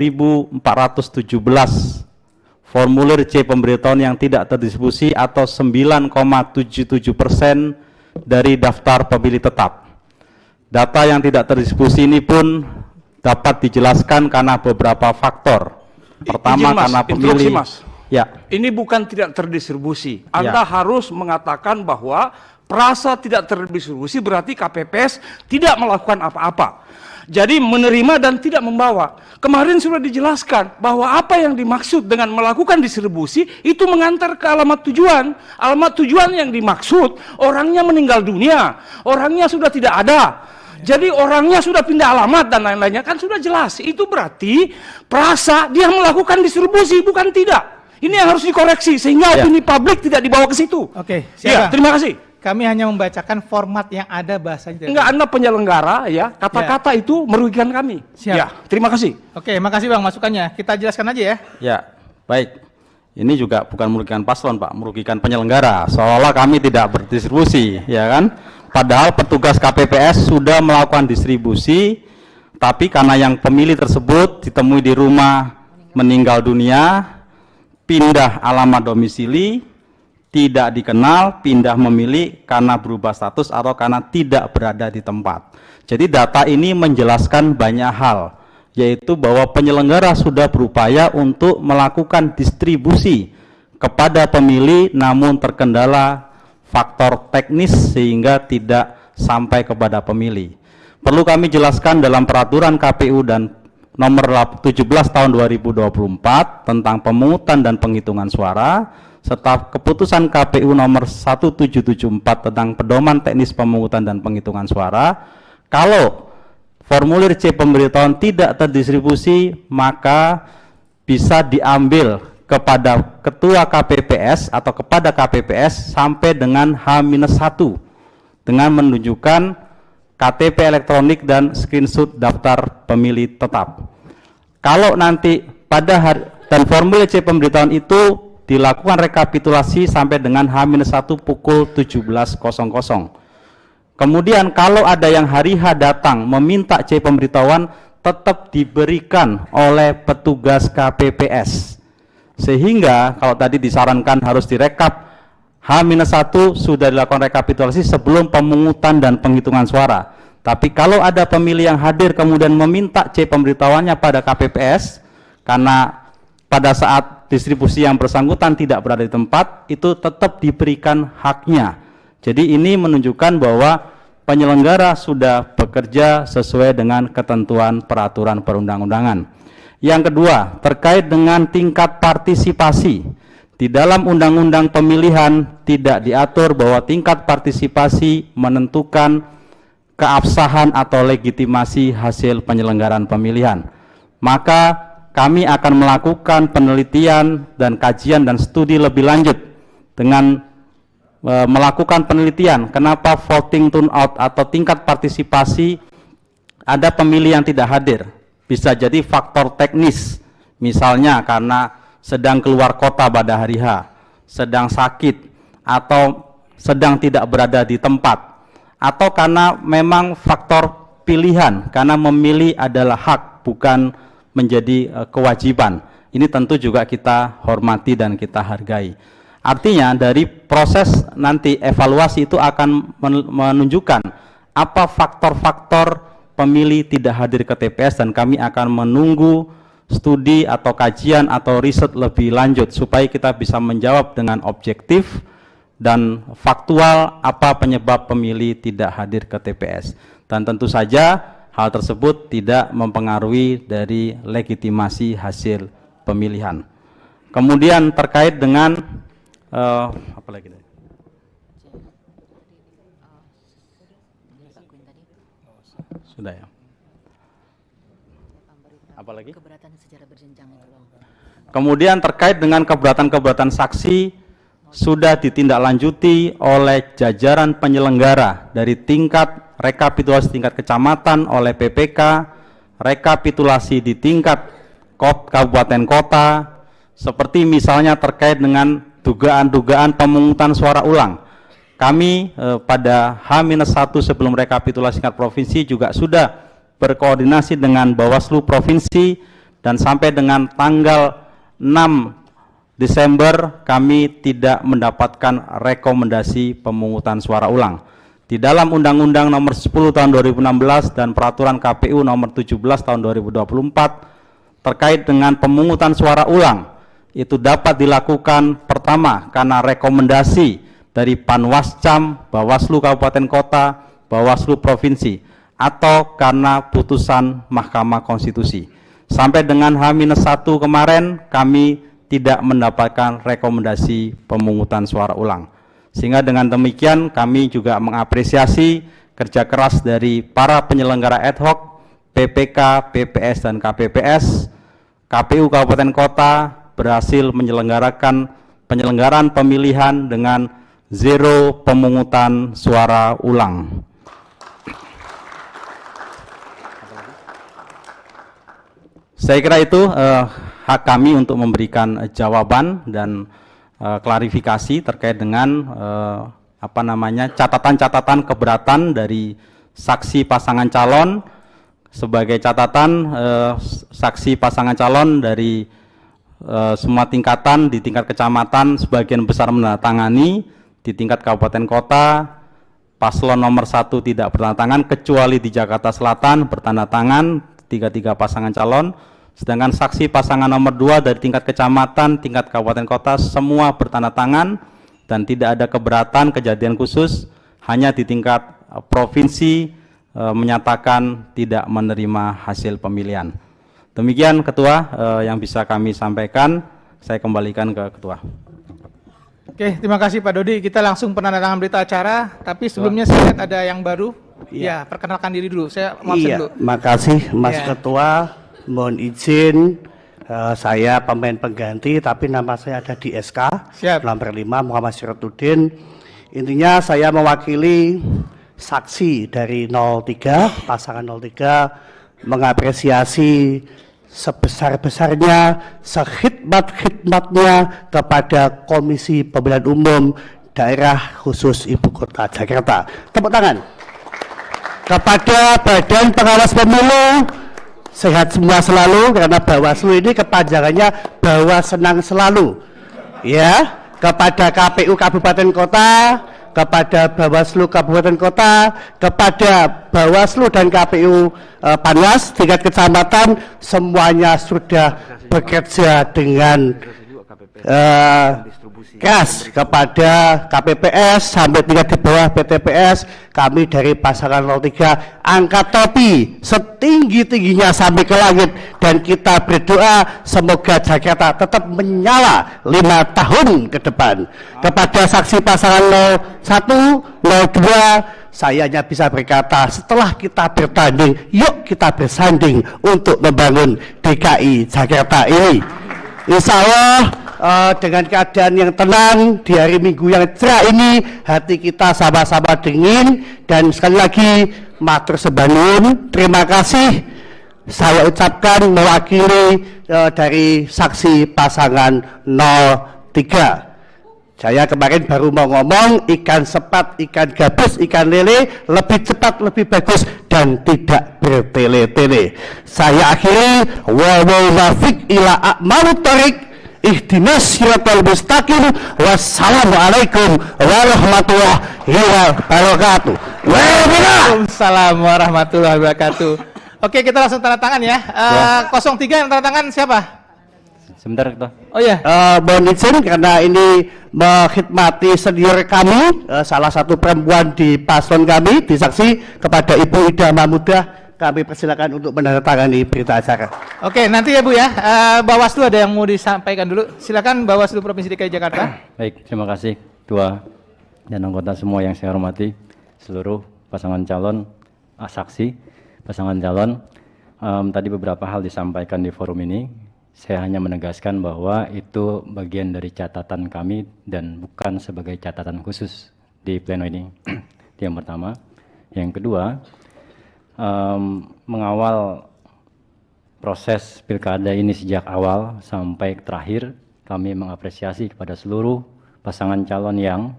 1.417 formulir C pemberitahuan yang tidak terdistribusi atau 9,77% dari daftar pemilih tetap. Data yang tidak terdistribusi ini pun dapat dijelaskan karena beberapa faktor. Pertama, karena pemilih. Mas. Ya. Ini bukan tidak terdistribusi. Anda harus mengatakan bahwa perasa tidak terdistribusi berarti KPPS tidak melakukan apa-apa. Jadi menerima dan tidak membawa. Kemarin sudah dijelaskan bahwa apa yang dimaksud dengan melakukan distribusi itu mengantar ke alamat tujuan. Alamat tujuan yang dimaksud orangnya meninggal dunia, orangnya sudah tidak ada. Jadi orangnya sudah pindah alamat dan lain-lainnya, kan sudah jelas. Itu berarti perasa dia melakukan distribusi, bukan tidak. Ini yang harus dikoreksi sehingga opini publik tidak dibawa ke situ. Oke, ya, terima kasih. Kami hanya membacakan format yang ada bahasanya. Enggak, Anda penyelenggara ya, kata-kata itu merugikan kami. Siap. Ya, terima kasih. Oke, makasih Bang masukannya. Kita jelaskan aja ya. Ya, baik. Ini juga bukan merugikan paslon, Pak, merugikan penyelenggara. Seolah kami tidak berdistribusi, ya kan? Padahal petugas KPPS sudah melakukan distribusi, tapi karena yang pemilih tersebut ditemui di rumah meninggal dunia, pindah alamat domisili, tidak dikenal, pindah memilih karena berubah status atau karena tidak berada di tempat. Jadi data ini menjelaskan banyak hal, yaitu bahwa penyelenggara sudah berupaya untuk melakukan distribusi kepada pemilih namun terkendala faktor teknis sehingga tidak sampai kepada pemilih. Perlu kami jelaskan dalam peraturan KPU dan nomor 17 tahun 2024 tentang pemungutan dan penghitungan suara serta keputusan KPU nomor 1774 tentang pedoman teknis pemungutan dan penghitungan suara, kalau formulir C pemberitahuan tidak terdistribusi maka bisa diambil kepada ketua KPPS atau kepada KPPS sampai dengan H-1 dengan menunjukkan KTP elektronik dan screenshot daftar pemilih tetap. Kalau nanti pada hari dan formulir C pemberitahuan itu dilakukan rekapitulasi sampai dengan H-1 pukul 17.00. Kemudian kalau ada yang hari H datang meminta C pemberitahuan tetap diberikan oleh petugas KPPS. Sehingga kalau tadi disarankan harus direkap, H-1 sudah dilakukan rekapitulasi sebelum pemungutan dan penghitungan suara. Tapi kalau ada pemilih yang hadir kemudian meminta C pemberitahuannya pada KPPS karena pada saat distribusi yang bersangkutan tidak berada di tempat, itu tetap diberikan haknya. Jadi ini menunjukkan bahwa penyelenggara sudah bekerja sesuai dengan ketentuan peraturan perundang-undangan. Yang kedua, terkait dengan tingkat partisipasi. Di dalam undang-undang pemilihan tidak diatur bahwa tingkat partisipasi menentukan keabsahan atau legitimasi hasil penyelenggaraan pemilihan. Maka kami akan melakukan penelitian dan kajian dan studi lebih lanjut dengan melakukan penelitian kenapa voting turnout atau tingkat partisipasi ada pemilih yang tidak hadir. Bisa jadi faktor teknis, misalnya karena sedang keluar kota pada hari H, sedang sakit, atau sedang tidak berada di tempat, atau karena memang faktor pilihan, karena memilih adalah hak, bukan menjadi kewajiban. Ini tentu juga kita hormati dan kita hargai. Artinya dari proses nanti evaluasi itu akan menunjukkan apa faktor-faktor pemilih tidak hadir ke TPS, dan kami akan menunggu studi atau kajian atau riset lebih lanjut supaya kita bisa menjawab dengan objektif dan faktual apa penyebab pemilih tidak hadir ke TPS. Dan tentu saja hal tersebut tidak mempengaruhi dari legitimasi hasil pemilihan. Kemudian terkait dengan apa lagi? Sudah ya. Apalagi? Keberatan secara berjenjang itu. Kemudian terkait dengan keberatan-keberatan saksi sudah ditindaklanjuti oleh jajaran penyelenggara dari tingkat rekapitulasi tingkat kecamatan oleh PPK, rekapitulasi di tingkat kabupaten kota, seperti misalnya terkait dengan dugaan-dugaan pemungutan suara ulang. Kami pada H-1 sebelum rekapitulasi tingkat provinsi juga sudah berkoordinasi dengan Bawaslu Provinsi dan sampai dengan tanggal 6 Desember kami tidak mendapatkan rekomendasi pemungutan suara ulang. Di dalam Undang-Undang Nomor 10 Tahun 2016 dan Peraturan KPU Nomor 17 Tahun 2024 terkait dengan pemungutan suara ulang, itu dapat dilakukan pertama karena rekomendasi dari Panwascam, Bawaslu Kabupaten Kota, Bawaslu Provinsi, atau karena putusan Mahkamah Konstitusi. Sampai dengan H-1 kemarin kami tidak mendapatkan rekomendasi pemungutan suara ulang. Sehingga dengan demikian kami juga mengapresiasi kerja keras dari para penyelenggara ad hoc, PPK, PPS, dan KPPS. KPU Kabupaten Kota berhasil menyelenggarakan penyelenggaraan pemilihan dengan zero pemungutan suara ulang. Saya kira itu hak kami untuk memberikan jawaban dan klarifikasi terkait dengan catatan-catatan keberatan dari saksi pasangan calon. Sebagai catatan, saksi pasangan calon dari semua tingkatan, di tingkat kecamatan sebagian besar menandatangani, di tingkat kabupaten kota paslon nomor 1 tidak bertandatangan, kecuali di Jakarta Selatan bertandatangan 3 pasangan calon. Sedangkan saksi pasangan nomor 2 dari tingkat kecamatan, tingkat kabupaten kota semua bertanda tangan dan tidak ada keberatan kejadian khusus, hanya di tingkat provinsi menyatakan tidak menerima hasil pemilihan. Demikian Ketua yang bisa kami sampaikan, saya kembalikan ke Ketua. Oke, terima kasih Pak Dodi. Kita langsung penandatangan berita acara, tapi sebelumnya saya lihat ada yang baru. Ya, perkenalkan diri dulu. Saya maafkan dulu. Makasih Mas Ketua. Mohon izin, saya pemain pengganti, tapi nama saya ada di SK. Siap. Nomor 5, Muhammad Syaratuddin. Intinya saya mewakili saksi dari 03, pasangan 03, mengapresiasi sebesar-besarnya, sekhidmat-khidmatnya kepada Komisi Pemilihan Umum Daerah Khusus Ibu Kota Jakarta. Tepuk tangan. Kepada Badan Pengawas Pemilu, sehat semua selalu, karena Bawaslu ini kepanjangannya Bawa Senang Selalu. Ya, kepada KPU Kabupaten Kota, kepada Bawaslu Kabupaten Kota, kepada Bawaslu dan KPU Panwas tingkat kecamatan, semuanya sudah bekerja dengan keras. Kepada KPPS sampai tingkat di bawah PTPS, kami dari pasangan 03 angkat topi setinggi-tingginya sampai ke langit, dan kita berdoa semoga Jakarta tetap menyala 5 tahun ke depan. Kepada saksi pasangan 01, 02, saya hanya bisa berkata, setelah kita bertanding, yuk kita bersanding untuk membangun DKI Jakarta ini. Insya Allah dengan keadaan yang tenang di hari Minggu yang cerah ini, hati kita sama-sama dingin. Dan sekali lagi matur sebanun, terima kasih saya ucapkan mewakili dari saksi pasangan 03. Saya kemarin baru mau ngomong, ikan sepat, ikan gabus, ikan lele lebih cepat, lebih bagus, dan tidak bertele-tele. Saya akhiri, wa'alaikum ila a'malut thoriq, ihdinas siratal mustaqim, wassalamualaikum warahmatullahi wabarakatuh. Waalaikumsalam warahmatullahi wabarakatuh. Oke, kita langsung tanda tangan ya. 03 yang tanda tangan siapa? Sebentar, Ketua. Oh iya. Mohon izin karena ini mengkhidmati senior kami, salah satu perempuan di paslon kami, disaksi kepada Ibu Ida Mahmudah, kami persilakan untuk menandatangani berita acara. Oke, nanti ya Bu ya. Bawaslu ada yang mau disampaikan dulu. Silakan Bawaslu Provinsi DKI Jakarta. Baik, terima kasih Ketua dan anggota semua yang saya hormati, seluruh pasangan calon, saksi pasangan calon. Tadi beberapa hal disampaikan di forum ini. Saya hanya menegaskan bahwa itu bagian dari catatan kami dan bukan sebagai catatan khusus di pleno ini. Itu yang pertama. Yang kedua, mengawal proses pilkada ini sejak awal sampai terakhir, kami mengapresiasi kepada seluruh pasangan calon yang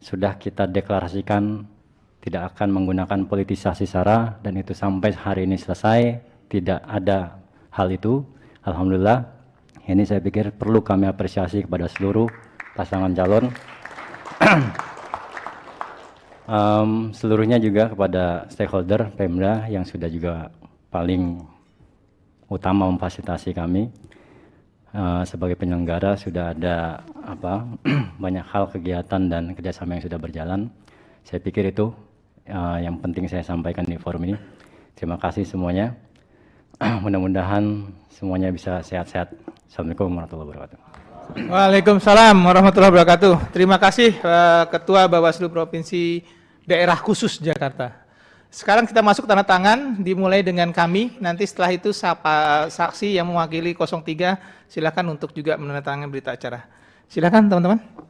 sudah kita deklarasikan tidak akan menggunakan politisasi sara, dan itu sampai hari ini selesai, tidak ada hal itu. Alhamdulillah, ini saya pikir perlu kami apresiasi kepada seluruh pasangan calon. Seluruhnya juga kepada stakeholder Pemda yang sudah juga paling utama memfasilitasi kami. Sebagai penyelenggara sudah ada banyak hal kegiatan dan kerjasama yang sudah berjalan. Saya pikir itu yang penting saya sampaikan di forum ini. Terima kasih semuanya. Mudah-mudahan semuanya bisa sehat-sehat. Assalamualaikum warahmatullahi wabarakatuh. Waalaikumsalam warahmatullahi wabarakatuh. Terima kasih Ketua Bawaslu Provinsi Daerah Khusus Jakarta. Sekarang kita masuk tanda tangan, dimulai dengan kami. Nanti setelah itu saksi yang mewakili 03 silakan untuk juga menandatangani berita acara. Silakan teman-teman.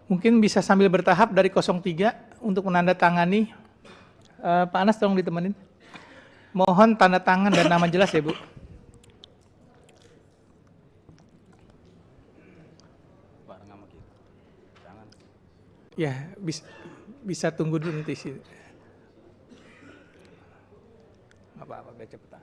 Mungkin bisa sambil bertahap dari 03 untuk menandatangani. Pak Anas tolong ditemenin. Mohon tanda tangan dan nama jelas ya, Bu. Ya, bisa tunggu dulu nanti sih. Apa-apa, biar cepetan.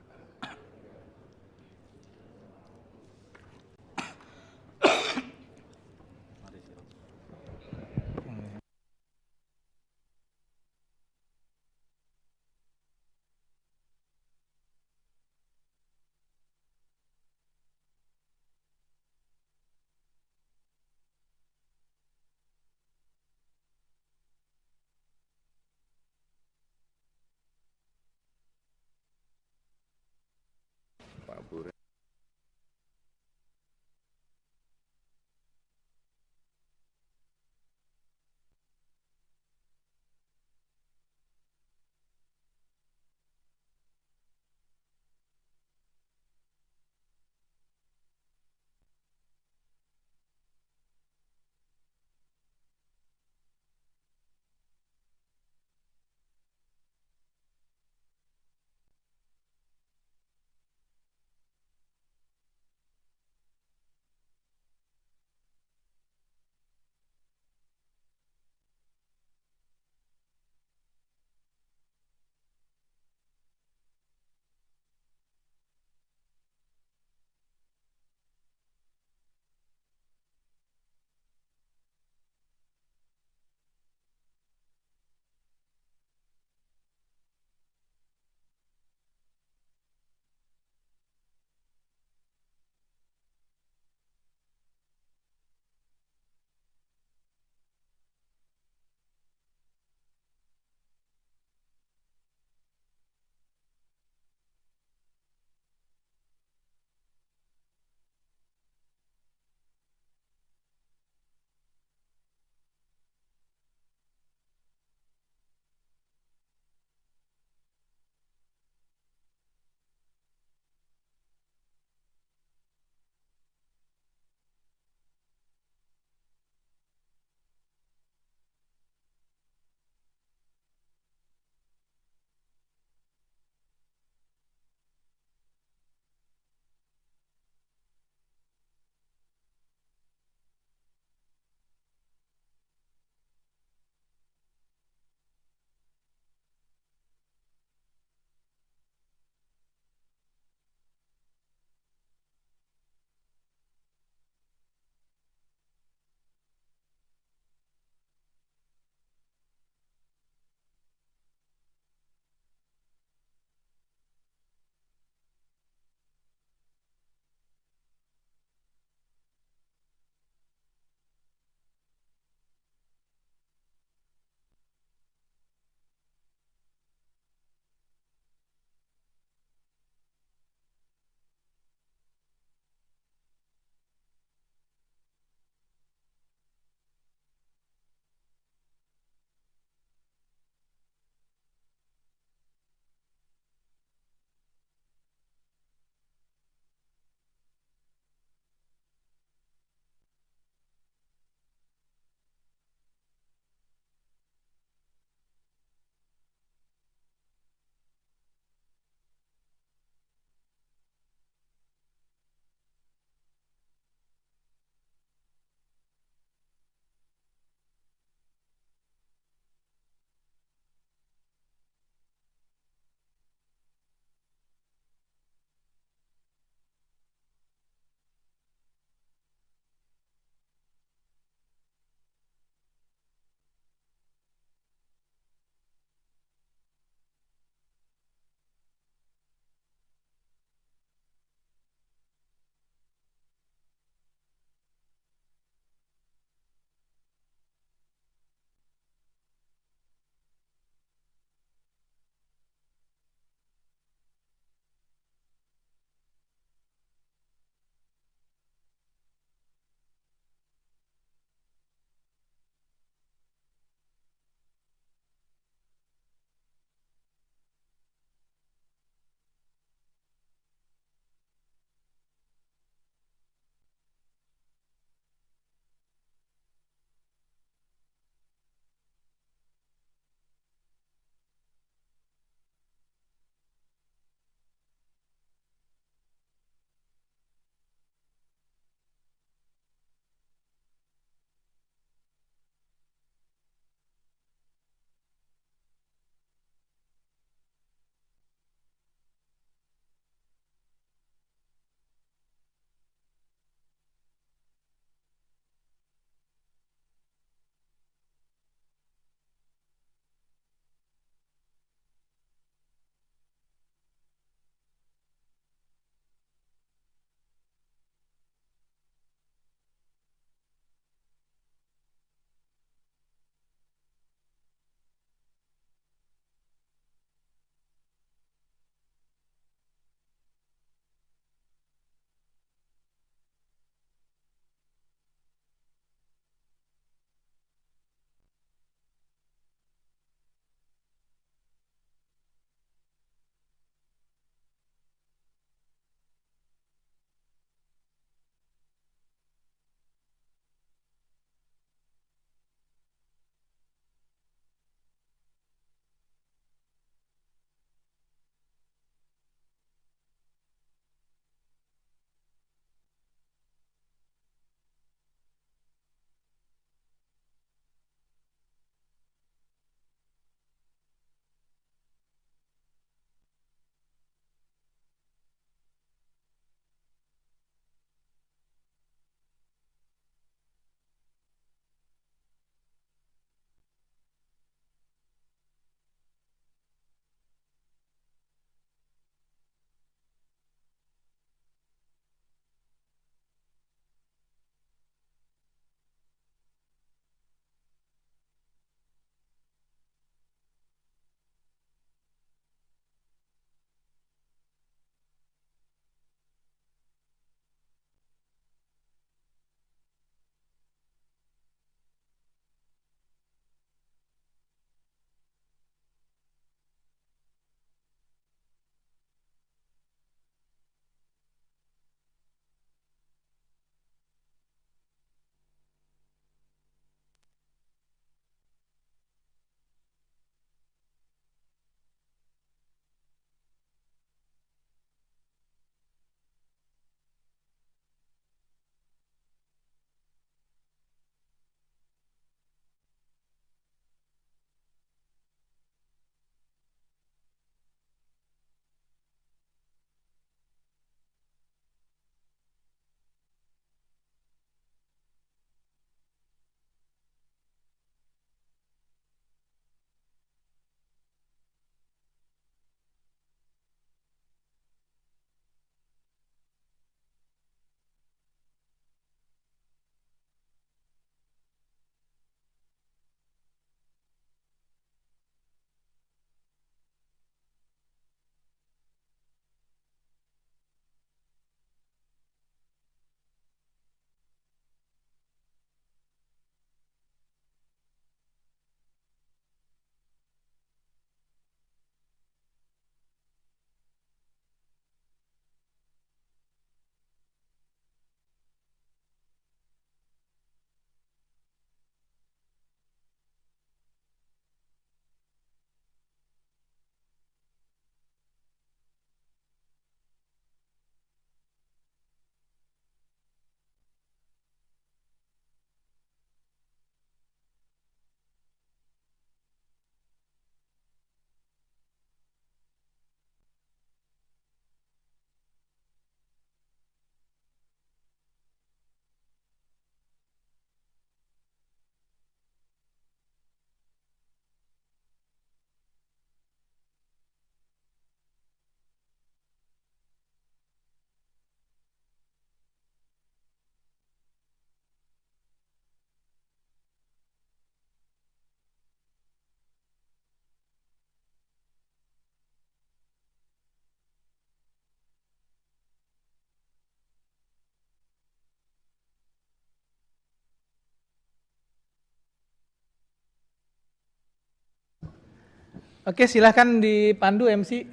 Oke, silahkan dipandu MC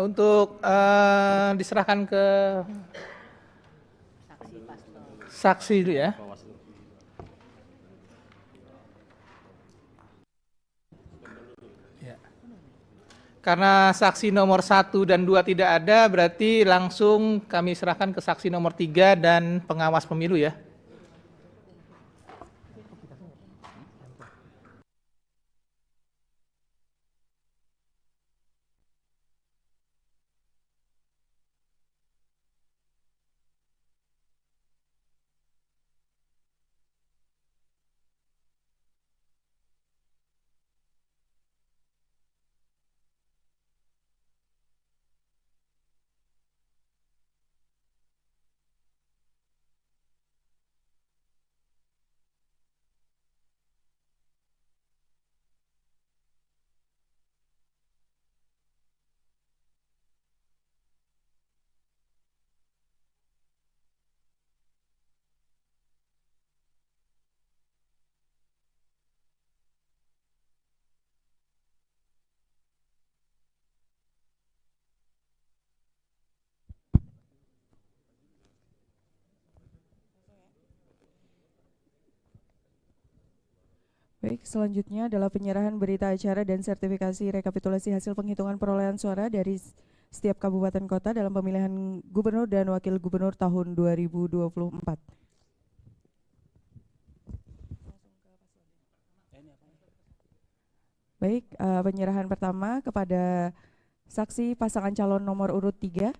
untuk diserahkan ke saksi dulu ya. Ya. Karena saksi nomor 1 dan 2 tidak ada, berarti langsung kami serahkan ke saksi nomor 3 dan pengawas pemilu ya. Baik, selanjutnya adalah penyerahan berita acara dan sertifikasi rekapitulasi hasil penghitungan perolehan suara dari setiap kabupaten kota dalam pemilihan gubernur dan wakil gubernur tahun 2024. Baik, penyerahan pertama kepada saksi pasangan calon nomor urut 3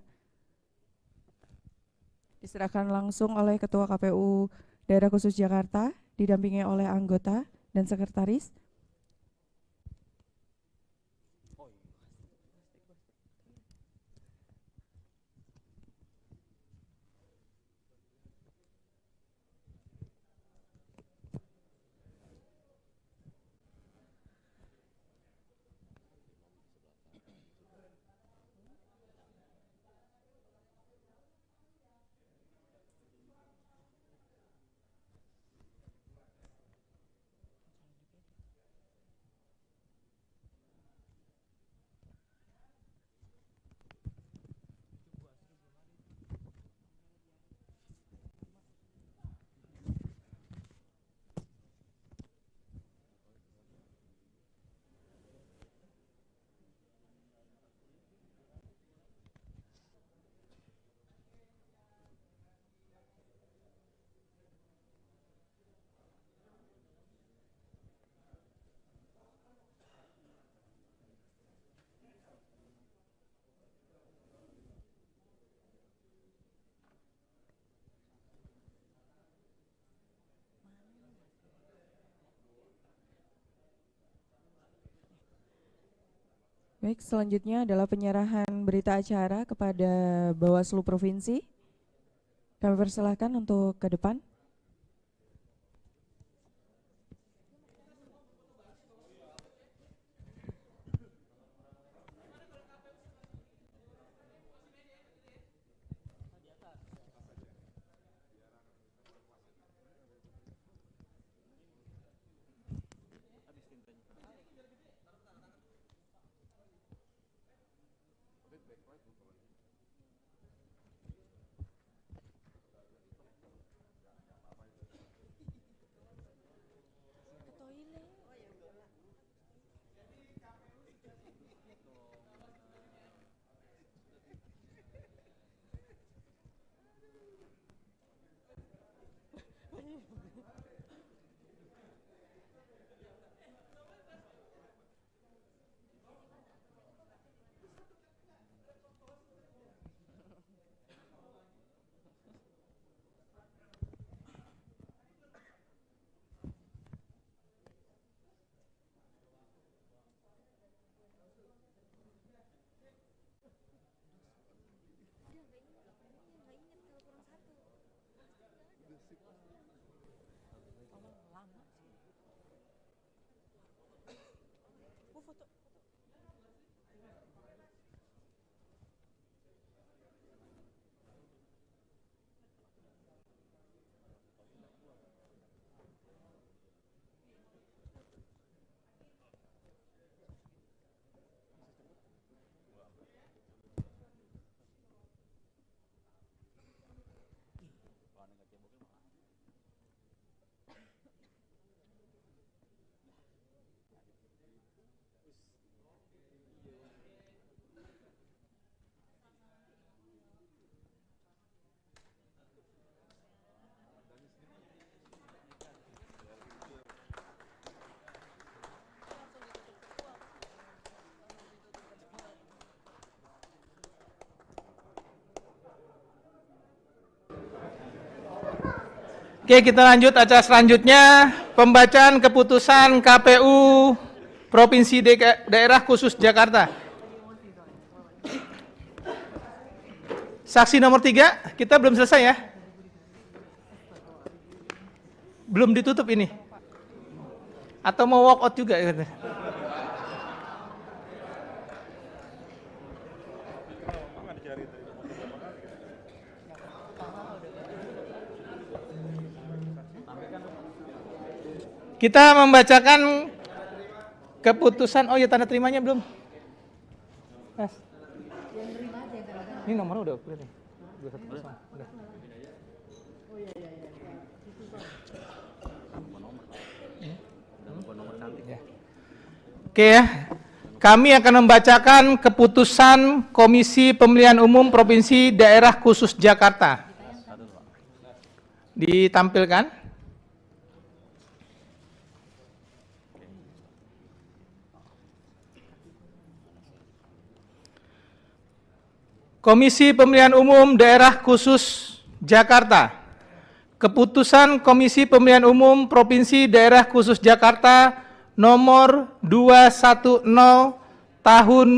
diserahkan langsung oleh Ketua KPU Daerah Khusus Jakarta didampingi oleh anggota dan sekretaris. Baik, selanjutnya adalah penyerahan berita acara kepada Bawaslu Provinsi. Kami persilahkan untuk ke depan. Oke, kita lanjut acara selanjutnya, pembacaan keputusan KPU Provinsi Daerah Khusus Jakarta. Saksi nomor 3, kita belum selesai ya? Belum ditutup ini? Atau mau walk out juga? Kita membacakan keputusan. Oh ya, tanda terimanya belum? Mas. Ini nomornya udah clear nih. 210. Udah. Oke ya. Kami akan membacakan keputusan Komisi Pemilihan Umum Provinsi Daerah Khusus Jakarta. Ditampilkan. Komisi Pemilihan Umum Daerah Khusus Jakarta. Keputusan Komisi Pemilihan Umum Provinsi Daerah Khusus Jakarta nomor 210 tahun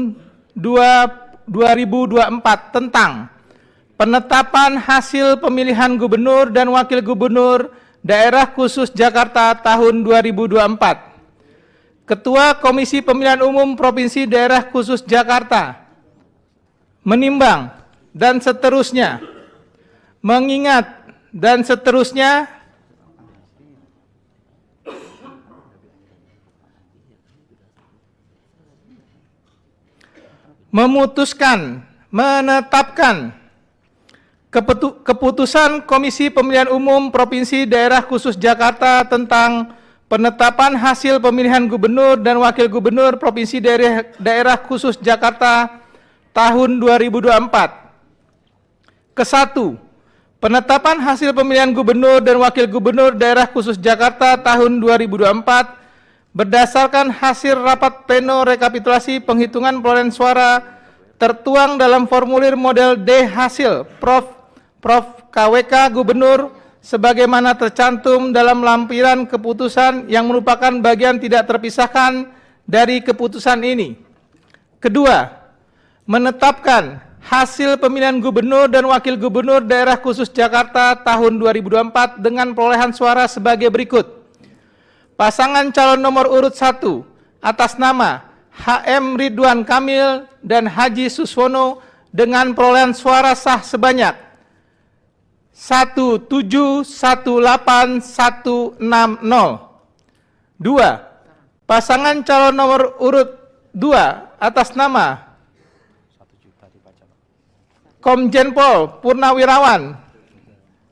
2024 tentang penetapan hasil pemilihan gubernur dan wakil gubernur Daerah Khusus Jakarta tahun 2024. Ketua Komisi Pemilihan Umum Provinsi Daerah Khusus Jakarta menimbang dan seterusnya, mengingat dan seterusnya, memutuskan, menetapkan keputusan Komisi Pemilihan Umum Provinsi Daerah Khusus Jakarta tentang penetapan hasil pemilihan gubernur dan wakil gubernur Provinsi Daerah Khusus Jakarta tahun 2024. Ke-1, penetapan hasil pemilihan gubernur dan wakil gubernur Daerah Khusus Jakarta tahun 2024 berdasarkan hasil rapat pleno rekapitulasi penghitungan perolehan suara tertuang dalam formulir model D hasil Prof KWK Gubernur sebagaimana tercantum dalam lampiran keputusan yang merupakan bagian tidak terpisahkan dari keputusan ini. Kedua, menetapkan hasil pemilihan gubernur dan wakil gubernur Daerah Khusus Jakarta tahun 2024 dengan perolehan suara sebagai berikut. Pasangan calon nomor urut 1 atas nama HM Ridwan Kamil dan Haji Suswono dengan perolehan suara sah sebanyak 1718160. 2. Pasangan calon nomor urut 2 atas nama Komjen Pol Purnawirawan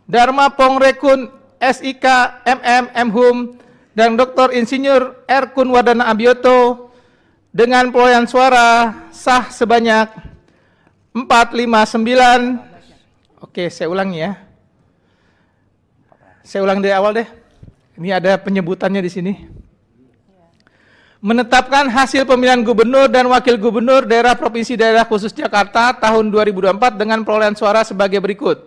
Dharma Pongrekun SIK MM Mhum dan Dr. Insinyur R. Kunwardana Abioto dengan perolehan suara sah sebanyak 459. Oke, saya ulangi ya. Saya ulang dari awal deh. Ini ada penyebutannya di sini. Menetapkan hasil pemilihan gubernur dan wakil gubernur daerah Provinsi Daerah Khusus Jakarta tahun 2024 dengan perolehan suara sebagai berikut.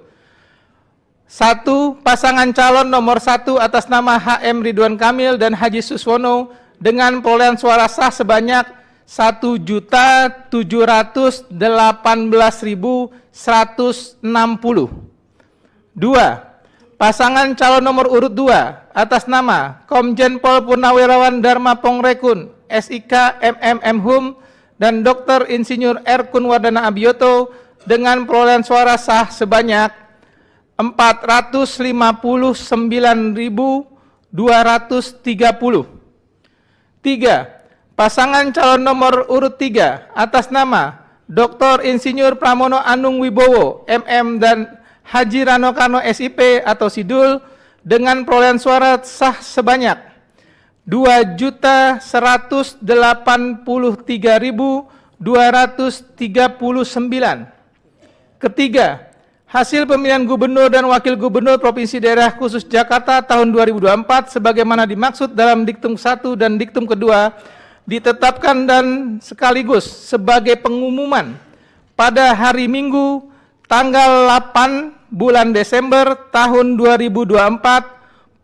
1. Pasangan calon nomor 1 atas nama HM Ridwan Kamil dan Haji Suswono dengan perolehan suara sah sebanyak 1.718.160. 2. Pasangan calon nomor urut 2 atas nama Komjen Pol Purnawirawan Dharma Pongrekun SIK MM Mhum dan Dr. Insinyur R. Kunwardana Abioto dengan perolehan suara sah sebanyak 459.230. 3. Pasangan calon nomor urut 3 atas nama Dr. Insinyur Pramono Anung Wibowo MM dan Haji Rano Karno SIP atau Sidul dengan perolehan suara sah sebanyak 2.183.239. Ketiga, hasil pemilihan gubernur dan wakil gubernur Provinsi Daerah Khusus Jakarta tahun 2024 sebagaimana dimaksud dalam diktum 1 dan diktum kedua ditetapkan dan sekaligus sebagai pengumuman pada hari Minggu tanggal 8 bulan Desember tahun 2024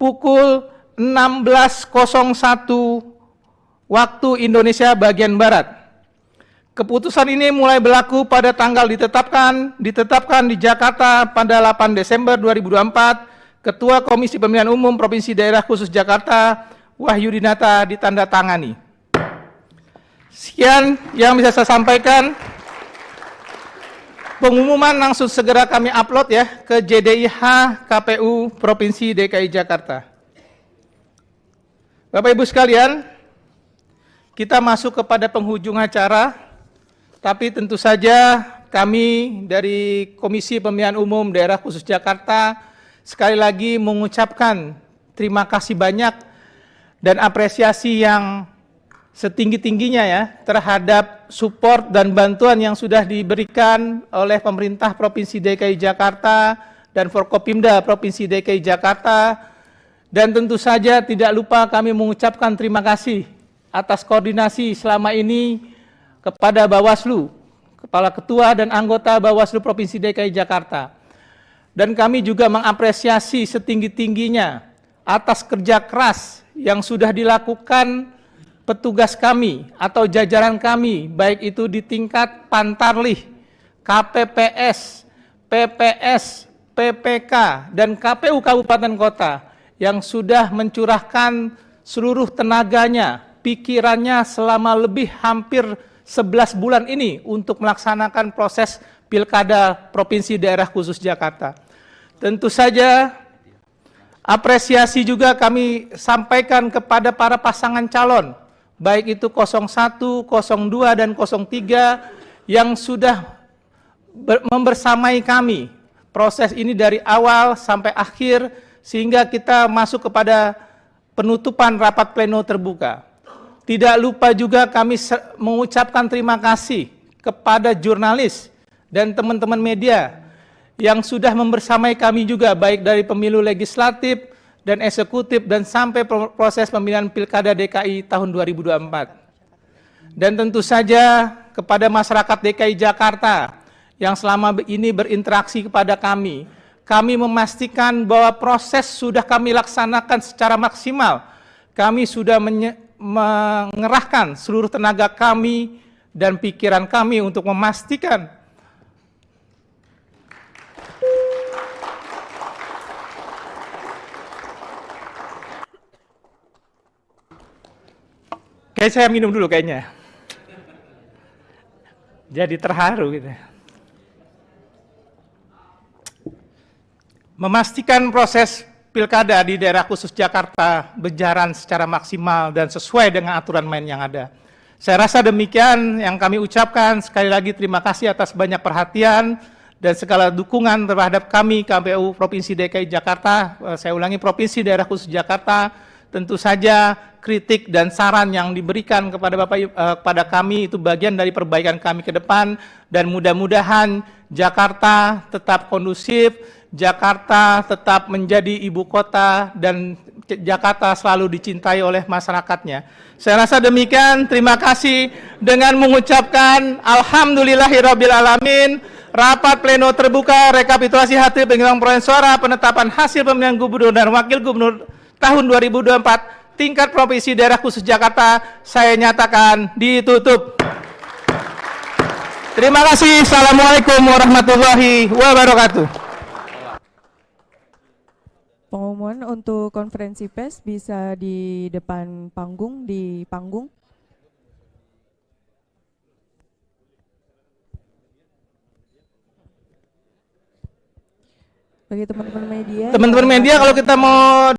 pukul 16.01 waktu Indonesia bagian Barat. Keputusan ini mulai berlaku pada tanggal ditetapkan di Jakarta pada 8 Desember 2024. Ketua Komisi Pemilihan Umum Provinsi Daerah Khusus Jakarta, Wahyudinata, ditandatangani. Sekian yang bisa saya sampaikan. Pengumuman langsung segera kami upload ya ke JDIH KPU Provinsi DKI Jakarta. Bapak Ibu sekalian, kita masuk kepada penghujung acara, tapi tentu saja kami dari Komisi Pemilihan Umum Daerah Khusus Jakarta sekali lagi mengucapkan terima kasih banyak dan apresiasi yang setinggi-tingginya ya terhadap support dan bantuan yang sudah diberikan oleh pemerintah Provinsi DKI Jakarta dan Forkopimda Provinsi DKI Jakarta, dan tentu saja tidak lupa kami mengucapkan terima kasih atas koordinasi selama ini kepada Bawaslu, Kepala Ketua dan anggota Bawaslu Provinsi DKI Jakarta. Dan kami juga mengapresiasi setinggi-tingginya atas kerja keras yang sudah dilakukan petugas kami atau jajaran kami, baik itu di tingkat Pantarlih, KPPS, PPS, PPK, dan KPU Kabupaten Kota yang sudah mencurahkan seluruh tenaganya, pikirannya selama lebih hampir 11 bulan ini untuk melaksanakan proses Pilkada Provinsi Daerah Khusus Jakarta. Tentu saja apresiasi juga kami sampaikan kepada para pasangan calon, baik itu 01, 02, dan 03 yang sudah membersamai kami proses ini dari awal sampai akhir sehingga kita masuk kepada penutupan rapat pleno terbuka. Tidak lupa juga kami mengucapkan terima kasih kepada jurnalis dan teman-teman media yang sudah membersamai kami juga baik dari pemilu legislatif dan eksekutif dan sampai proses pemilihan Pilkada DKI tahun 2024. Dan tentu saja kepada masyarakat DKI Jakarta yang selama ini berinteraksi kepada kami memastikan bahwa proses sudah kami laksanakan secara maksimal. Kami sudah mengerahkan seluruh tenaga kami dan pikiran kami untuk memastikan kayak saya minum dulu kayaknya. Jadi terharu gitu. Memastikan proses Pilkada di daerah khusus Jakarta berjalan secara maksimal dan sesuai dengan aturan main yang ada. Saya rasa demikian yang kami ucapkan. Sekali lagi terima kasih atas banyak perhatian dan segala dukungan terhadap kami KPU Provinsi DKI Jakarta. Saya ulangi, Provinsi Daerah Khusus Jakarta. Tentu saja kritik dan saran yang diberikan kepada kami itu bagian dari perbaikan kami ke depan, dan mudah-mudahan Jakarta tetap kondusif, Jakarta tetap menjadi ibu kota, dan Jakarta selalu dicintai oleh masyarakatnya. Saya rasa demikian, terima kasih dengan mengucapkan alhamdulillahirrabbilalamin. Rapat pleno terbuka rekapitulasi hasil penghitungan perolehan suara penetapan hasil pemilihan gubernur dan wakil gubernur tahun 2024 tingkat Provinsi Daerah Khusus Jakarta saya nyatakan ditutup. Terima kasih. Assalamualaikum warahmatullahi wabarakatuh. Pengumuman untuk konferensi pers bisa di depan panggung, di panggung. Bagi teman-teman media. Teman-teman media, kalau kita mau